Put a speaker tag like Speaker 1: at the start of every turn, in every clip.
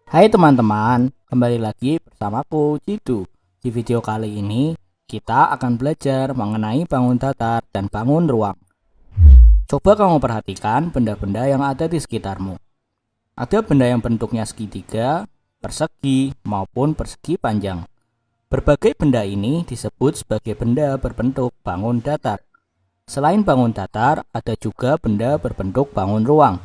Speaker 1: Hai teman-teman, kembali lagi bersamaku Cidu. Di video kali ini, kita akan belajar mengenai bangun datar dan bangun ruang. Coba kamu perhatikan benda-benda yang ada di sekitarmu. Ada benda yang bentuknya segitiga, persegi, maupun persegi panjang. Berbagai benda ini disebut sebagai benda berbentuk bangun datar. Selain bangun datar, ada juga benda berbentuk bangun ruang.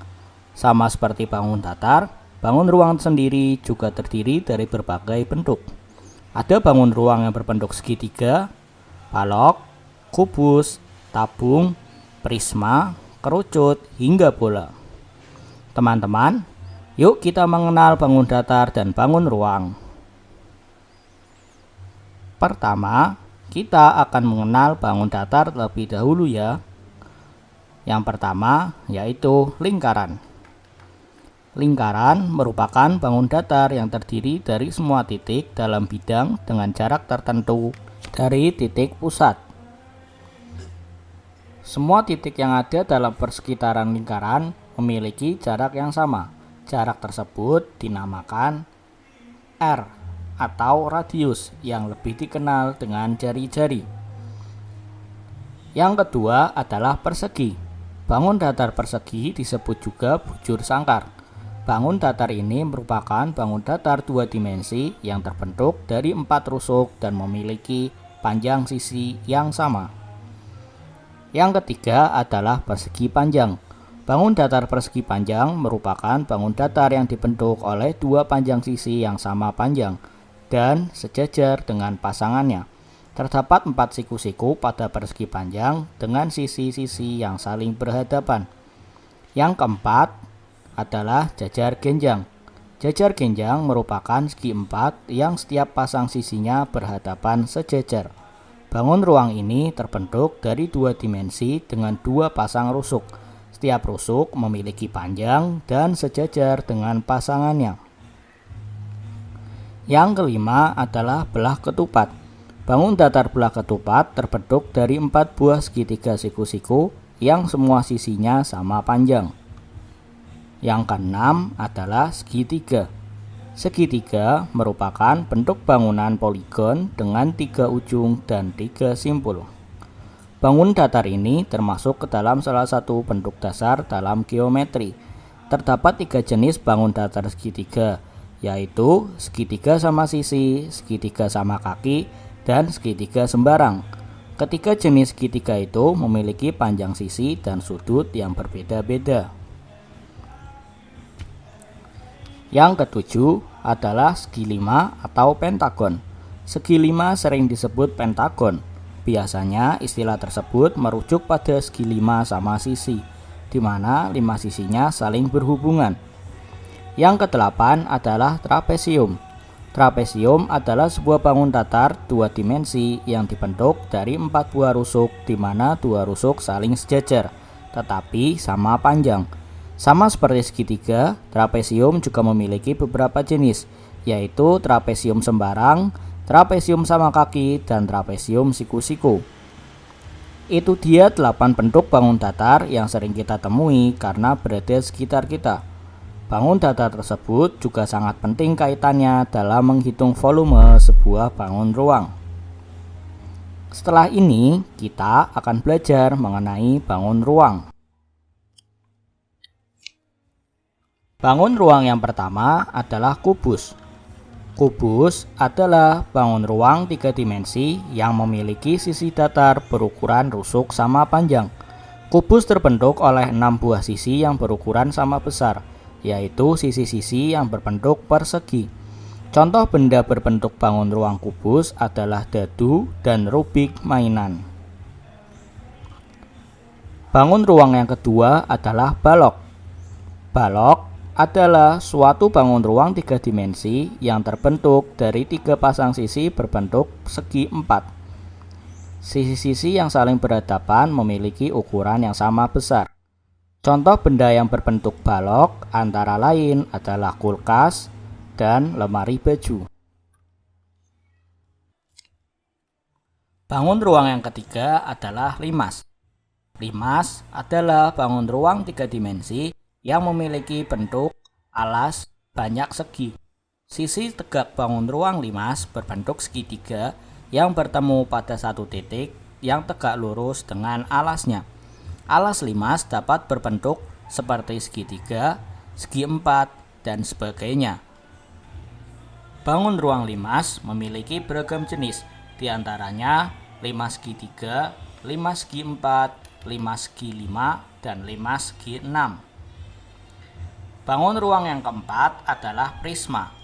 Speaker 1: Sama seperti bangun datar, bangun ruang sendiri juga terdiri dari berbagai bentuk. Ada bangun ruang yang berbentuk segitiga, balok, kubus, tabung, prisma, kerucut, hingga bola. Teman-teman, yuk kita mengenal bangun datar dan bangun ruang. Pertama, kita akan mengenal bangun datar terlebih dahulu ya. Yang pertama yaitu lingkaran. Lingkaran merupakan bangun datar yang terdiri dari semua titik dalam bidang dengan jarak tertentu dari titik pusat. Semua titik yang ada dalam persekitaran lingkaran memiliki jarak yang sama. Jarak tersebut dinamakan R atau radius yang lebih dikenal dengan jari-jari. Yang kedua adalah persegi. Bangun datar persegi disebut juga bujur sangkar. Bangun datar ini merupakan bangun datar dua dimensi yang terbentuk dari 4 rusuk dan memiliki panjang sisi yang sama. Yang ketiga adalah persegi panjang. Bangun datar persegi panjang merupakan bangun datar yang dibentuk oleh dua panjang sisi yang sama panjang dan sejajar dengan pasangannya. Terdapat 4 siku-siku pada persegi panjang dengan sisi-sisi yang saling berhadapan. Yang keempat adalah jajar genjang. Jajar genjang merupakan segi 4 yang setiap pasang sisinya berhadapan sejajar. Bangun ruang ini terbentuk dari dua dimensi dengan dua pasang rusuk. Setiap rusuk memiliki panjang dan sejajar dengan pasangannya. Yang kelima adalah belah ketupat. Bangun datar belah ketupat terbentuk dari 4 buah segitiga siku-siku yang semua sisinya sama panjang. Yang keenam adalah segitiga. Segitiga merupakan bentuk bangunan poligon dengan 3 ujung dan 3 simpul. Bangun datar ini termasuk ke dalam salah satu bentuk dasar dalam geometri. Terdapat 3 jenis bangun datar segitiga, yaitu segitiga sama sisi, segitiga sama kaki, dan segitiga sembarang. Ketiga jenis segitiga itu memiliki panjang sisi dan sudut yang berbeda-beda. Yang ketujuh adalah segi lima atau pentagon. Segi lima sering disebut pentagon. Biasanya istilah tersebut merujuk pada segi lima sama sisi, di mana 5 sisinya saling berhubungan. Yang kedelapan adalah trapesium. Trapesium adalah sebuah bangun datar dua dimensi yang dibentuk dari 4 buah rusuk, di mana 2 rusuk saling sejajar, tetapi sama panjang. Sama seperti segitiga, trapesium juga memiliki beberapa jenis, yaitu trapesium sembarang, trapesium sama kaki, dan trapesium siku-siku. Itu dia 8 bentuk bangun datar yang sering kita temui karena berada di sekitar kita. Bangun datar tersebut juga sangat penting kaitannya dalam menghitung volume sebuah bangun ruang. Setelah ini, kita akan belajar mengenai bangun ruang. Bangun ruang yang pertama adalah kubus. Kubus adalah bangun ruang 3 dimensi yang memiliki sisi datar berukuran rusuk sama panjang. Kubus terbentuk oleh 6 buah sisi yang berukuran sama besar, yaitu sisi-sisi yang berbentuk persegi. Contoh benda berbentuk bangun ruang kubus adalah dadu dan rubik mainan. Bangun ruang yang kedua adalah balok. Balok adalah suatu bangun ruang 3 dimensi yang terbentuk dari 3 pasang sisi berbentuk segi 4. Sisi-sisi yang saling berhadapan memiliki ukuran yang sama besar. Contoh benda yang berbentuk balok antara lain adalah kulkas dan lemari baju. Bangun ruang yang ketiga adalah limas. Limas adalah bangun ruang 3 dimensi yang memiliki bentuk alas banyak segi. Sisi tegak bangun ruang limas berbentuk segitiga yang bertemu pada satu titik yang tegak lurus dengan alasnya. Alas limas dapat berbentuk seperti segitiga, segi empat, dan sebagainya. Bangun ruang limas memiliki beragam jenis, diantaranya limas segitiga, limas segi empat, limas segi lima, dan limas segi enam. Bangun ruang yang keempat adalah prisma.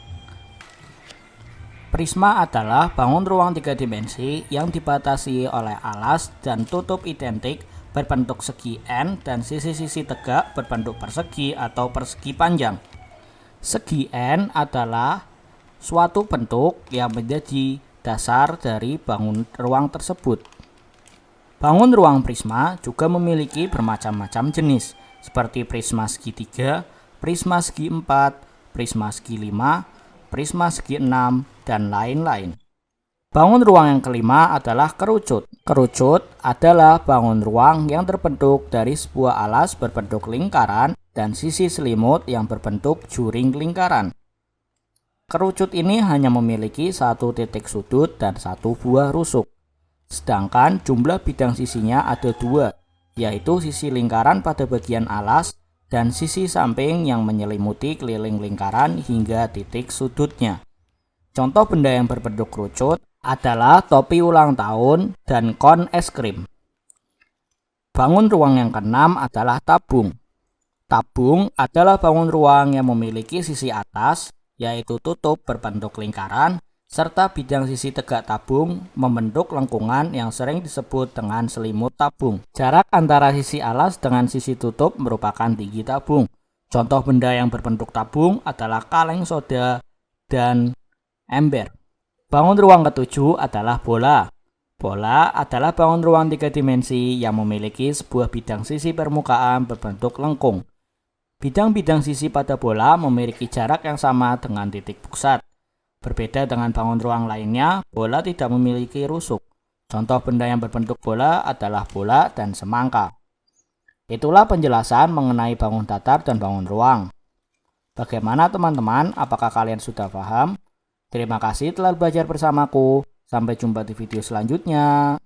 Speaker 1: Prisma adalah bangun ruang tiga dimensi yang dibatasi oleh alas dan tutup identik berbentuk segi N dan sisi-sisi tegak berbentuk persegi atau persegi panjang. Segi N adalah suatu bentuk yang menjadi dasar dari bangun ruang tersebut. Bangun ruang prisma juga memiliki bermacam-macam jenis, seperti prisma segitiga, prisma segi empat, prisma segi lima, prisma segi enam, dan lain-lain. Bangun ruang yang kelima adalah kerucut. Kerucut adalah bangun ruang yang terbentuk dari sebuah alas berbentuk lingkaran dan sisi selimut yang berbentuk juring lingkaran. Kerucut ini hanya memiliki satu titik sudut dan satu buah rusuk. Sedangkan jumlah bidang sisinya ada dua, yaitu sisi lingkaran pada bagian alas dan sisi samping yang menyelimuti keliling lingkaran hingga titik sudutnya. Contoh benda yang berbentuk kerucut adalah topi ulang tahun dan kon es krim. Bangun ruang yang keenam adalah tabung. Tabung adalah bangun ruang yang memiliki sisi atas, yaitu tutup berbentuk lingkaran, serta bidang sisi tegak tabung membentuk lengkungan yang sering disebut dengan selimut tabung. Jarak antara sisi alas dengan sisi tutup merupakan tinggi tabung. Contoh benda yang berbentuk tabung adalah kaleng soda dan ember. Bangun ruang ketujuh adalah bola. Bola adalah bangun ruang tiga dimensi yang memiliki sebuah bidang sisi permukaan berbentuk lengkung. Bidang-bidang sisi pada bola memiliki jarak yang sama dengan titik pusat. Berbeda dengan bangun ruang lainnya, bola tidak memiliki rusuk. Contoh benda yang berbentuk bola adalah bola dan semangka. Itulah penjelasan mengenai bangun datar dan bangun ruang. Bagaimana teman-teman? Apakah kalian sudah paham? Terima kasih telah belajar bersamaku. Sampai jumpa di video selanjutnya.